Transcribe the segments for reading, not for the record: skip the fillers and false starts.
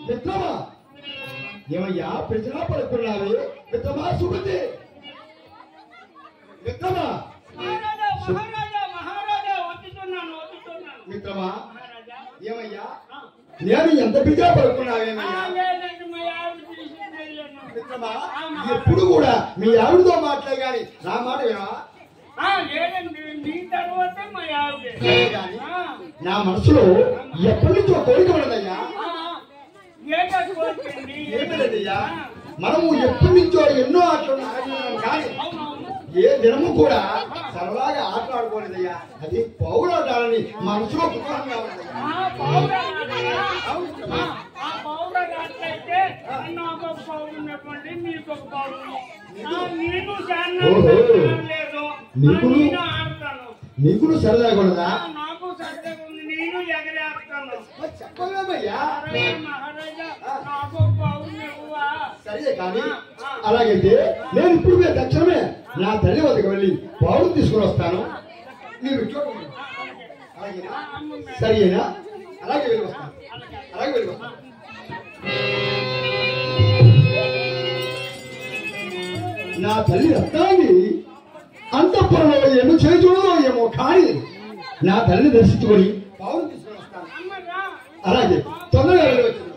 మిత్రమా ఏమయ్యా ప్రజలా పడుకున్నావే మిత్రమా సుమతి మిత్రమా మిత్రమా ఏమయ్యా నేను ఎంత బిజా పడుకున్నావేమయ్యా మిత్రమా ఎప్పుడు కూడా మీ ఆవిడతో మాట్లాడే గాని నా మాట వినవా నా మనసులో ఎప్పటి నుంచో కోరిక ఉన్నదయ్యా ఏమిటయ్యా మనము ఎప్పటి నుంచో ఎన్నో ఆటలు ఆడినాం కానీ ఏ దినము కూడా సరదాగా ఆటలాడుకోలేదయ్యా అది పౌరాటాలని మనసులో కుటుంబంగా ఉన్నదయ్యా నీకు సరదాగా ఉన్నదా చెప్పలేమయ్యా సరే కానీ అలాగైతే నేను ఇప్పుడు మీద తక్షణమే నా తల్లి వద్దకు వెళ్ళి పౌరులు తీసుకుని వస్తాను మీరు సరేనా అలాగే వెళ్ళి వస్తాను అలాగే వెళ్ళి వస్తాను నా తల్లి రత్నాన్ని అంతఃపురంలో ఎన్నో చేతుల్లో ఏమో కానీ నా తల్లిని దర్శించుకొని పౌరులు తీసుకుని వస్తాను అలాగే తొందరగా వెళ్ళి వచ్చాను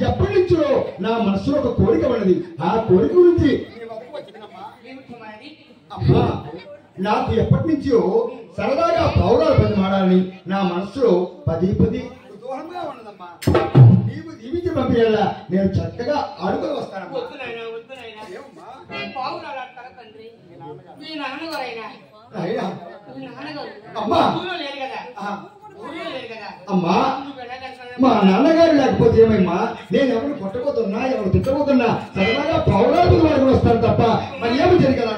ఎప్పటి నుంచో నా మనసులో ఒక కోరిక ఉన్నది ఆ కోరిక గురించి అమ్మా నాకు ఎప్పటి నుంచో సరదాగా పౌరాలు పది మాడాలని నా మనసులో పది కుతూహలంగా ఉన్నదమ్మా నీవు దీవించి పంపించాలా నేను చక్కగా అడుగులు వస్తానమ్మా అమ్మా అమ్మా మా నాన్నగారు లేకపోతే ఏమమ్మా నేను ఎవరు కొట్టబోతున్నా ఎవరు తిట్టబోతున్నా సరదాగా పౌరాలు వాడుకుని వస్తాను తప్ప మరి ఏమి జరిగదా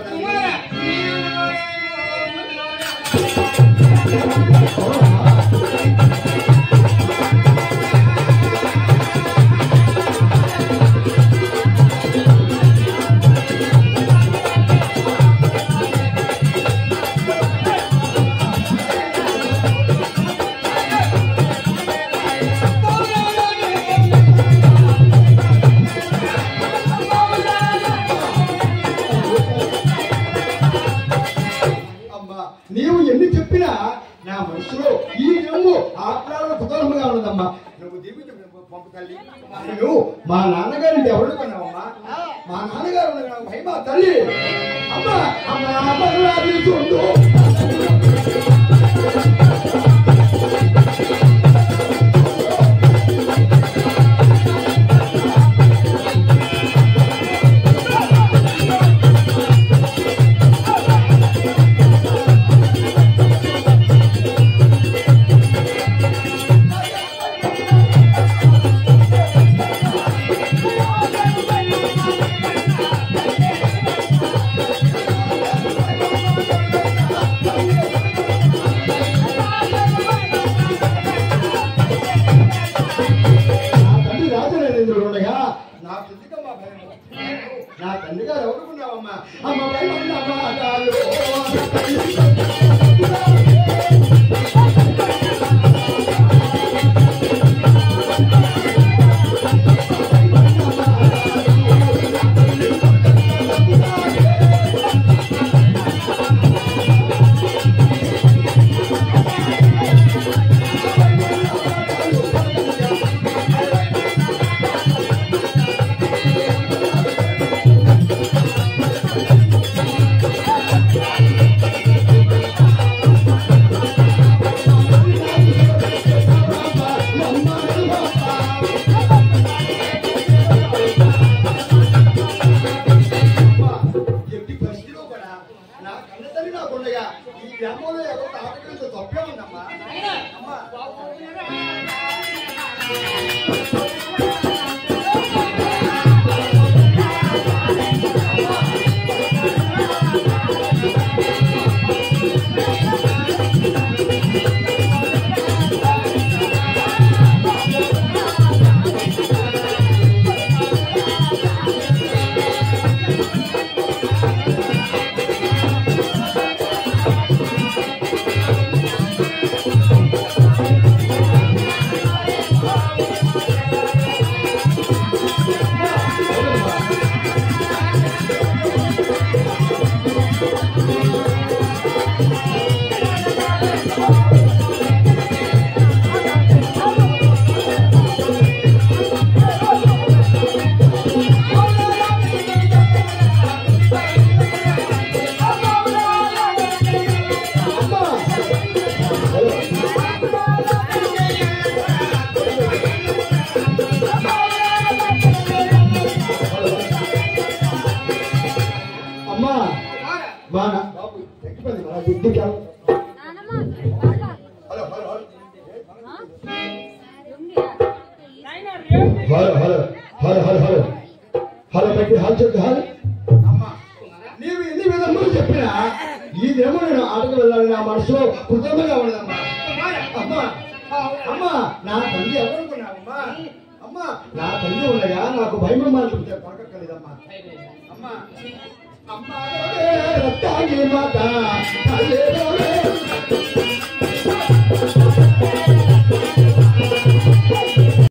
నీవు ఎన్ని చెప్పినా నా మనసులో ఈ రంగు ఆత్మలో కుతూహలంగా ఉన్నదమ్మా నువ్వు దీవించి పంపు తల్లి నువ్వు మా నాన్నగారిని ఎవరు కొన్నావమ్మా మా నాన్నగారు మహిమ తల్లి అమ్మా అమ్మా చూడు నాకు ఎందుకమ్మా భయం? నా తండ్రి గారు ఎవరుకున్నావమ్మా? అమ్మ భయం మాటలు నీవు ఎన్ని విధములు చెప్పినా ఇదేమో నేను ఆటకు వెళ్ళాలి నా మనసులో కృతజ్ఞగా ఉన్నదమ్మా. అమ్మా అమ్మా నా తల్లి ఎవరుకున్నావమ్మా? అమ్మా నా తల్లి ఉండగా నాకు భయం మాత్రం పడకలేదమ్మా. అమ్మా అమ్మా రక్తాగి మాత